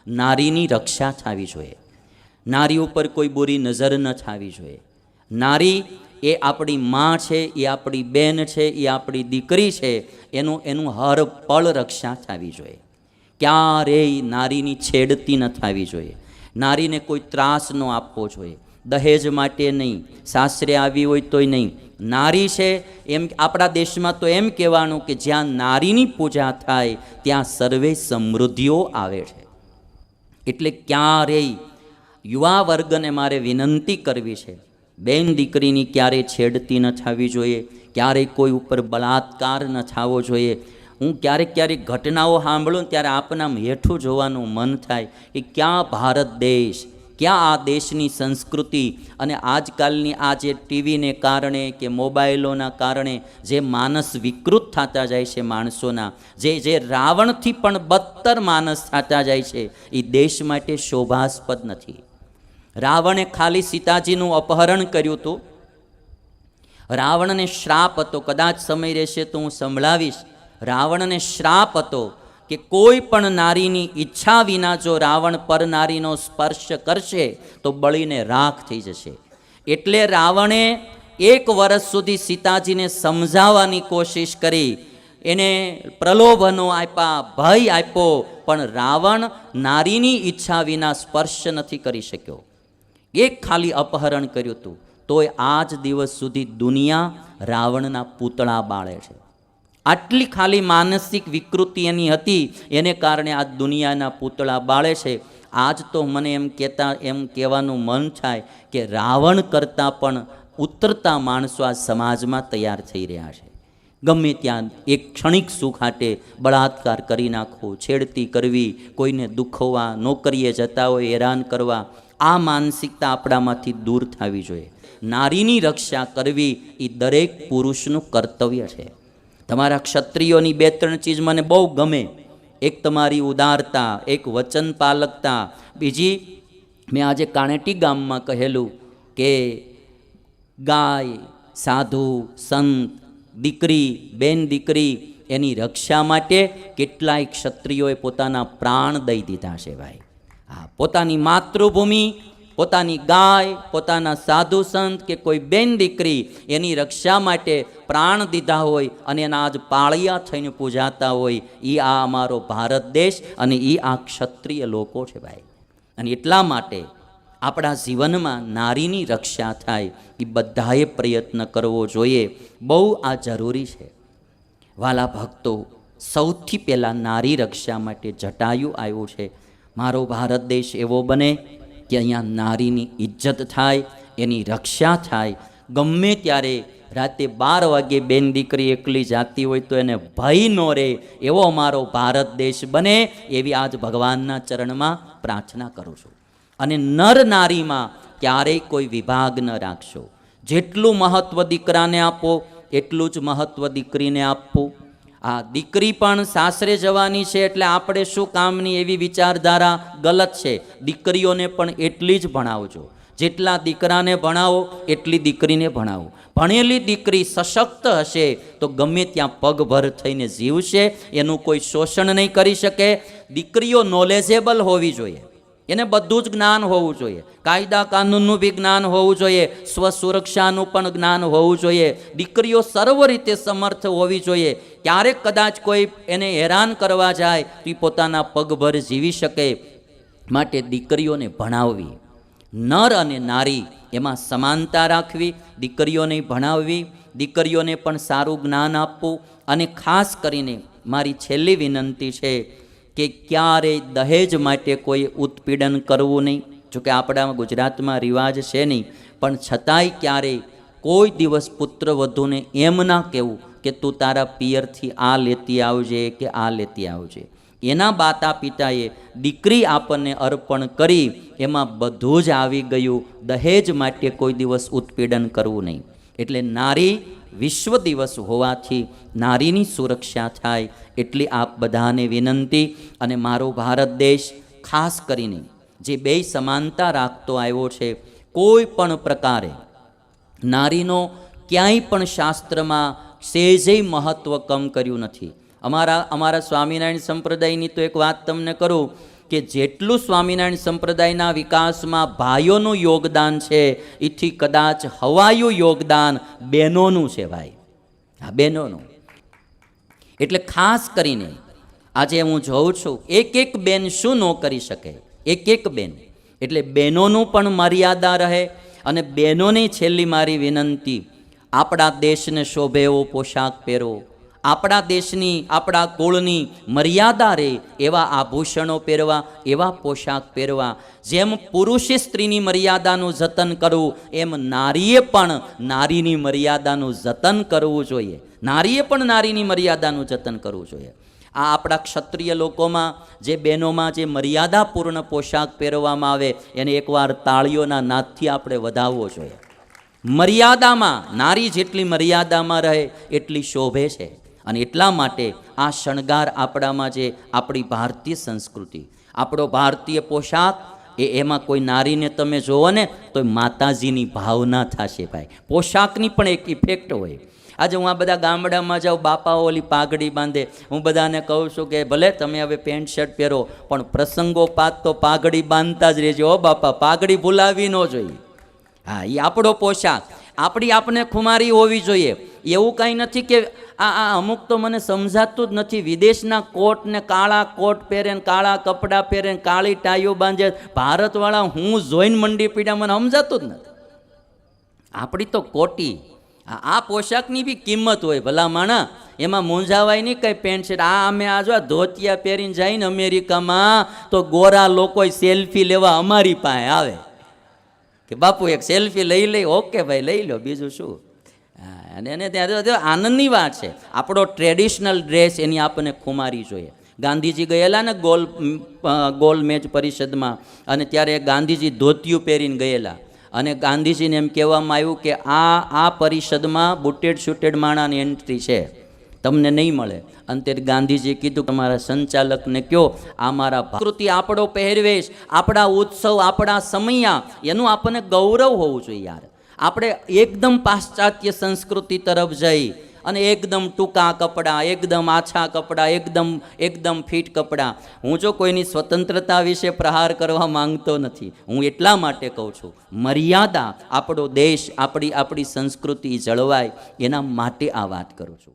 નારીની રક્ષા થવી જોઈએ, નારી ઉપર કોઈ બુરી નજર ન થવી જોઈએ. નારી એ આપણી માં છે, એ આપણી બેન છે, એ આપણી દીકરી છે, એનું હર પળ રક્ષા થવી જોઈએ. ક્યારેય નારીની છેડતી ન થવી જોઈએ, નારીને કોઈ ત્રાસ ન આપવો જોઈએ, દહેજ માટે નહીં, સાસરે આવી હોય તોય નહીં. નારી છે એમ આપણા દેશમાં તો એમ કહેવાનું કે જ્યાં નારીની પૂજા થાય ત્યાં સર્વે સમૃદ્ધિઓ આવે છે. એટલે ક્યારેય યુવા વર્ગને મારે વિનંતી કરવી છે, બેન દીકરીની ક્યારેય છેડતી ન થવી જોઈએ, ક્યારેય કોઈ ઉપર બળાત્કાર ન થવો જોઈએ. હું ક્યારેક ઘટનાઓ સાંભળું ત્યારે આપના હેઠું જોવાનું મન થાય કે ક્યાં ભારત દેશ, ક્યાં આ દેશની સંસ્કૃતિ. અને આજકાલની આ જે ટીવીને કારણે કે મોબાઈલોના કારણે જે માનસ વિકૃત થતા જાય છે માણસોના, જે રાવણથી પણ બદતર માનસ થતા જાય છે, એ દેશ માટે શોભાસ્પદ નથી. રાવણે ખાલી સીતાજીનું અપહરણ કર્યું હતું. રાવણને શ્રાપ હતો, કદાચ સમય રહેશે તો હું સંભળાવીશ. રાવણને શ્રાપ હતો કે કોઈ પણ નારીની ઈચ્છા વિના જો રાવણ પર નારીનો સ્પર્શ કરશે તો બળીને રાખ થઈ જશે. એટલે રાવણે 1 વર્ષ સુધી સીતાજીને સમજાવવાની કોશિશ કરી, એને પ્રલોભનો આપ્યા, ભય આપ્યો, પણ રાવણ નારીની ઈચ્છા વિના સ્પર્શ નથી કરી શક્યો. એક ખાલી અપહરણ કર્યું હતું, તોય આજ દિવસ સુધી દુનિયા રાવણના પૂતળા બાળે છે. આટલી ખાલી માનસિક વિકૃતિ એની હતી, એને કારણે આજ દુનિયાના પૂતળા બાળે છે. આજ તો મને એમ કહેવાનું મન થાય કે રાવણ કરતાં પણ ઉતરતા માણસો આ સમાજમાં તૈયાર થઈ રહ્યા છે. ગમે ત્યાં એક ક્ષણિક સુખ હાટે બળાત્કાર કરી નાખવો, છેડતી કરવી, કોઈને દુખવવા, નોકરીએ જતા હોય હેરાન કરવા, આ માનસિકતા આપણામાંથી દૂર થવી જોઈએ. નારીની રક્ષા કરવી એ દરેક પુરુષનું કર્તવ્ય છે. તમારા ક્ષત્રિયોની 2-3 ચીજ મને બહુ ગમે. એક તમારી ઉદારતા, એક વચન પાલકતા, બીજી મેં આજે કાણેટી ગામમાં કહેલું કે ગાય, સાધુ, સંત, દીકરી, બેન દીકરી, એની રક્ષા માટે કેટલાય ક્ષત્રિયોએ પોતાના પ્રાણ દઈ દીધા છે ભાઈ. હા, પોતાની માતૃભૂમિ, પોતાની ગાય, પોતાના સાધુ સંત કે કોઈ બેન દીકરી એની રક્ષા માટે પ્રાણ દીધા હોય અને એના આજ પાળિયા થઈને પૂજાતા હોય, એ આ અમારો ભારત દેશ અને એ આ ક્ષત્રિય લોકો છે ભાઈ. અને એટલા માટે આપણા જીવનમાં નારીની રક્ષા થાય એ બધાએ પ્રયત્ન કરવો જોઈએ. બહુ આ જરૂરી છે. વાલા ભક્તો, સૌથી પહેલાં નારી રક્ષા માટે જટાયુ આવ્યું છે. મારો ભારત દેશ એવો બને કે અહીંયા નારીની ઇજ્જત થાય, એની રક્ષા થાય. ગમે ત્યારે રાતે 12 વાગે બેન દીકરી એકલી જાતી હોય તો એને ભય ન રહે એવો અમારો ભારત દેશ બને, એવી આજ ભગવાનના ચરણમાં પ્રાર્થના કરું છું. અને નર નારીમાં ક્યારેય કોઈ વિભાગ ન રાખશો. જેટલું મહત્ત્વ દીકરાને આપો એટલું જ મહત્ત્વ દીકરીને આપવું. આ દીકરી પણ સાસરે જવાની છે એટલે આપણે શું કામની, એવી વિચારધારા ગલત છે. દીકરીઓને પણ એટલી જ ભણાવજો. જેટલા દીકરાને ભણાવો એટલી દીકરીને ભણાવો. ભણેલી દીકરી સશક્ત હશે તો ગમે ત્યાં પગભર થઈને જીવશે, એનું કોઈ શોષણ નહીં કરી શકે. દીકરીઓ નોલેજેબલ હોવી જોઈએ, એને બધું જ જ્ઞાન હોવું જોઈએ. કાયદા કાનૂનનું બી જ્ઞાન હોવું જોઈએ, સ્વસુરક્ષાનું પણ જ્ઞાન હોવું જોઈએ. દીકરીઓ સર્વ રીતે સમર્થ હોવી જોઈએ. ક્યારેક કદાચ કોઈ એને હેરાન કરવા જાય તો એ પોતાના પગભર જીવી શકે. માટે દીકરીઓને ભણાવવી, નર અને નારી એમાં સમાનતા રાખવી, દીકરીઓને ભણાવવી, દીકરીઓને પણ સારું જ્ઞાન આપવું. અને ખાસ કરીને મારી છેલ્લી વિનંતી છે કે ક્યારેય દહેજ માટે કોઈ ઉત્પીડન કરવું નહીં. જોકે આપણા ગુજરાતમાં રિવાજ છે નહીં, પણ છતાંય ક્યારેય કોઈ દિવસ પુત્ર વધુને એમ ના કહેવું કે તું તારા પિયરથી આ લેતી આવજે કે આ લેતી આવજે. એના માતા પિતાએ દીકરી આપણને અર્પણ કરી, એમાં બધું જ આવી ગયું. દહેજ માટે કોઈ દિવસ ઉત્પીડન કરવું નહીં. એટલે નારી વિશ્વ દિવસ હોવાથી નારીની સુરક્ષા થાય એટલી આપ બધાને વિનંતી. અને મારો ભારત દેશ ખાસ કરીને જે 2 સમાનતા રાખતો આવ્યો છે, કોઈ પણ પ્રકારે નારીનો ક્યાંય પણ શાસ્ત્રમાં સહેજેય મહત્ત્વ કમ કર્યું નથી. અમારા સ્વામિનારાયણ સંપ્રદાયની તો એક વાત તમને કરું કે જેટલું સ્વામિનારાયણ સંપ્રદાયના વિકાસમાં ભાઈઓનું યોગદાન છે એથી કદાચ હવાયું યોગદાન બહેનોનું છે ભાઈ, હા બહેનોનું. એટલે ખાસ કરીને આજે હું જોઉં છું એક બેન શું ન કરી શકે, એક બેન. એટલે બહેનોનું પણ મર્યાદા રહે. અને બહેનોની છેલ્લી મારી વિનંતી, આપણા દેશને શોભે એવો પોશાક પહેરો, આપણા દેશની આપણા કુળની મર્યાદા રહે એવા આભૂષણો પહેરવા, એવા પોશાક પહેરવા. જેમ પુરુષે સ્ત્રીની મર્યાદાનું જતન કરવું એમ નારીએ પણ નારીની મર્યાદાનું જતન કરવું જોઈએ. નારીએ પણ નારીની મર્યાદાનું જતન કરવું જોઈએ. આ આપણા ક્ષત્રિય લોકોમાં જે બહેનોમાં જે મર્યાદાપૂર્ણ પોશાક પહેરવામાં આવે એને એકવાર તાળીઓના નાદથી આપણે વધાવવો જોઈએ. મર્યાદામાં, નારી જેટલી મર્યાદામાં રહે એટલી શોભે છે. અને એટલા માટે આ શણગાર આપણામાં જે આપણી ભારતીય સંસ્કૃતિ, આપણો ભારતીય પોશાક એમાં કોઈ નારીને તમે જોવો ને તો માતાજીની ભાવના થશે ભાઈ. પોશાકની પણ એક ઇફેક્ટ હોય. આજે હું આ બધા ગામડામાં જાઉં, બાપાઓ ઓલી પાઘડી બાંધે, હું બધાને કહું છું કે ભલે તમે હવે પેન્ટ શર્ટ પહેરો પણ પ્રસંગોપાત તો પાઘડી બાંધતા જ રહેજો હો બાપા, પાઘડી ભૂલાવી ન જોઈએ. હા, એ આપણો પોશાક, આપણે ખુમારી હોવી જોઈએ. એવું કાંઈ નથી કે આ અમુક તો મને સમજાતું જ નથી, વિદેશના કોટ ને કાળા કોટ પહેરે ને કાળા કપડાં પહેરે ને કાળી ટાઈઓ બાંધે, ભારતવાળા હું જોઈને મંડી પીડ્યા, મને સમજાતું જ નથી. આપણી તો કોટી, આ પોશાકની બી કિંમત હોય ભલા માણા, એમાં મૂંઝાવાય નહીં કંઈ પેન્ટ શર્ટ. અમે આ જો ધોતિયા પહેરીને જઈને અમેરિકામાં તો ગોરા લોકો સેલ્ફી લેવા અમારી પાસે આવે કે બાપુ એક સેલ્ફી લઈ લઈ. ઓકે ભાઈ લઈ લો, બીજું શું. અને એને ત્યાં આનંદની વાત છે. આપણો ટ્રેડિશનલ ડ્રેસ એની આપણને ખુમારી જોઈએ. ગાંધીજી ગયેલા ને ગોલ મેચ પરિષદમાં, અને ત્યારે ગાંધીજી ધોતિયું પહેરીને ગયેલા. અને ગાંધીજીને એમ કહેવામાં આવ્યું કે આ પરિષદમાં બુટેડ શૂટેડ માણાની એન્ટ્રી છે, તમને નહીં મળે. અને ત્યારે ગાંધીજીએ કીધું તમારા સંચાલકને કહો આ મારા સંસ્કૃતિ, આપણો પહેરવેશ, આપણા ઉત્સવ, આપણા સમયા, એનું આપણને ગૌરવ હોવું જોઈએ યાર. આપણે એકદમ પાશ્ચાત્ય સંસ્કૃતિ તરફ જઈ અને એકદમ ટૂંકા કપડાં, એકદમ આછા કપડાં, એકદમ ફિટ કપડાં. હું જો કોઈની સ્વતંત્રતા વિશે પ્રહાર કરવા માંગતો નથી, હું એટલા માટે કહું છું મર્યાદા, આપણો દેશ, આપણી સંસ્કૃતિ જળવાય એના માટે આ વાત કરું છું.